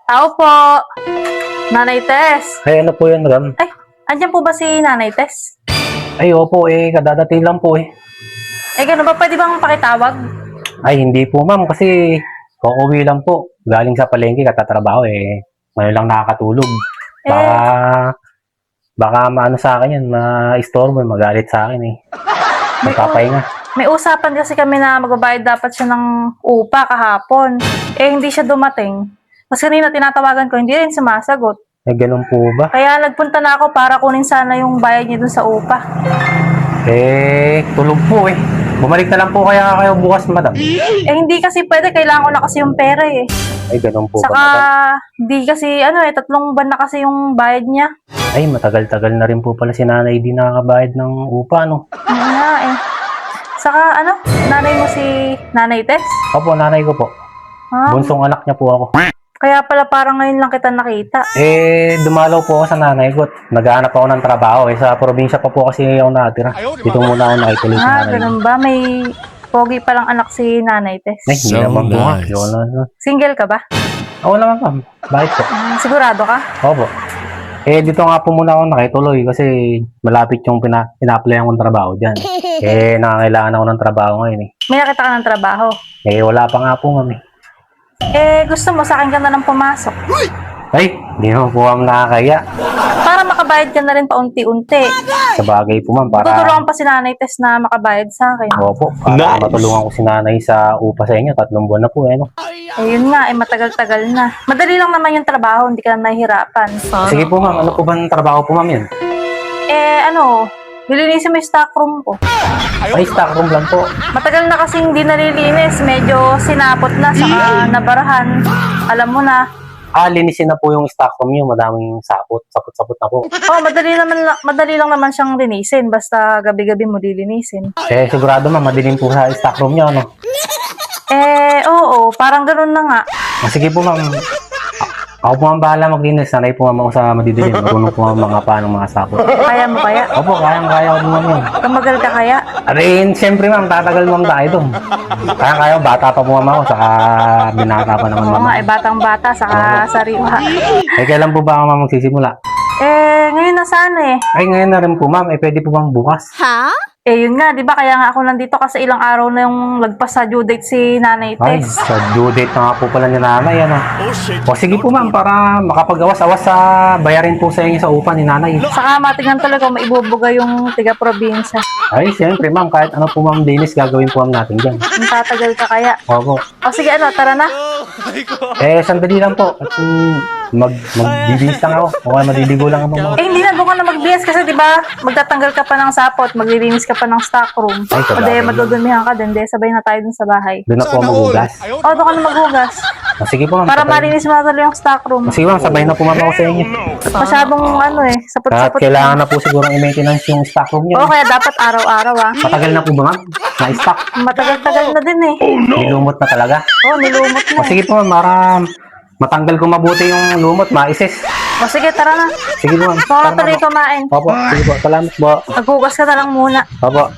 Tao po. Nanay Tess. Ay, ano po yan, Ram? Ay, andyan po ba si Nanay Tess? Ay, opo, kadadating lang po eh. Gano'n ba? Pwede bang pakitawag? Ay, hindi po, ma'am, kasi uuwi lang po. Galing sa palengke, katatrabaho eh. Ngayon lang nakakatulog. Baka maano sa akin yan, ma-istorbo, magalit sa akin eh. Magpapahinga. May usapan kasi kami na magbabayad dapat siya ng upa kahapon. Hindi siya dumating. Mas kanina tinatawagan ko, hindi rin sumasagot. Ganun po ba? Kaya nagpunta na ako para kunin sana yung bayad niya dun sa upa. Tulog po eh. Bumalik na lang po kaya kayo bukas, madam. Hindi kasi pwede, kailangan ko na kasi yung pera eh. Ay, ganun po Saka, ba, madam? di kasi, 3 buwan na kasi yung bayad niya. Ay, matagal-tagal na rin po pala si nanay di nakakabayad ng upa, no? Oo nga eh. Saka, nanay mo si Nanay Tess? Opo, nanay ko po. Bunsong anak niya po ako. Kaya pala parang ngayon lang kita nakita. Dumalaw po ako sa nanay ko at naghahanap ako ng trabaho. Sa probinsya pa po kasi ako nakatira. Dito muna ako nakituloy sa nanay. Ganun ba? May pogi palang anak si Nanay Tess. Hindi naman po nga. Single ka ba? Oo naman, ma'am. Bakit po? Sigurado ka? Opo. Dito nga po muna ako nakituloy kasi malapit yung pina-applyan kong trabaho dyan. Nangangailangan ako ng trabaho ngayon eh. May nakita ka ng trabaho? Wala pa nga po, ma'am eh. Gusto mo sa akin ka na lang pumasok? Ay, hindi naman po ma'am nakakaya. Para makabayad ka na rin paunti-unti. Sa bagay po, ma'am, para... Tutulungan pa si Nanay Tess na makabayad sa akin. Opo, para matulungan ko si nanay sa upa sa inyo. 3 buwan na po, no? Yun nga, matagal-tagal na. Madali lang naman yung trabaho, hindi ka na nahihirapan. Sige po, ma'am. Ano po ba ang trabaho po, ma'am, yan? Nilinisin mo yung stock room ko. Ay, stock room lang po. Matagal na kasi hindi nalilinis. Medyo sinapot na, saka nabarahan. Alam mo na. Linisin na po yung stock room nyo. Madaming sapot. Sapot-sapot na po. Madali lang naman siyang linisin. Basta gabi-gabi mo dilinisin. Sigurado, ma'am, madilim po sa stock room nyo, ano? Oo. Parang ganun na nga. Sige po, ma'am. Ako po ang bahala maglinis. Sanay po, ma'am, ako sa madidilim. Marunong po mga paano mga sapot. Kaya mo kaya? Opo, kayang-kaya ko po, ma'am, yun. Tumagal ka kaya? Siyempre, ma'am, tatagal, ma'am, tayo doon. Kaya bata pa po, ma'am, ako. Saka binata pa naman, ma'am. Oo nga, batang-bata, saka sariwa. Kailan po ba, ma'am, magsisimula? Ngayon na sana eh. Ay, ngayon na rin po, ma'am. Pwede po bang bukas? Yun nga, di ba? Kaya nga ako nandito kasi ilang araw na yung lagpas sa due date si Nanay Ay, Tess. sa due date na nga po pala ni nanay, ano? O sige po, ma'am, para makapag-awas-awas sa bayarin po sa inyo sa upa ni nanay. Saka matignan talaga maibubuga yung tiga-probinsya. Ay, siyempre, ma'am, kahit ano po, ma'am, dinis, gagawin po natin dyan. Ang tatagal ka kaya. Opo. O sige, tara na. Sandali lang po. At magbibihis lang ako. O kaya maliligo lang ako, ma'am. Hindi na doon ka na mag-BS kasi di ba magtatanggal ka pa ng sapot, maglilinis ka pa ng stock room. Ay, O di, madudumihan ka din. Sabay na tayo dun sa bahay. Doon na po magugas. Doon ka na maghugas. Sige po, ma'am. Para malinis mo na tuloy yung stock room. Sige, ma'am, sabay na po, ma'am, ako sa inyo. Masyadong At sapot-sapot. kailangan na po siguro i-maintenance yung stock room niyo. Kaya dapat araw-araw Matagal na po ba, ma'am? Na-stock. Matagal-tagal na din eh. Nilumot na talaga. Nilumot na. Sige po, ma'am, para matanggal ko mabuti yung lumot, maisis. Sige, tara na. Sige po, ma'am. Baka tuloy kumain. Opo, sige po. Salamat po. Maghugas ka na lang muna. Opo.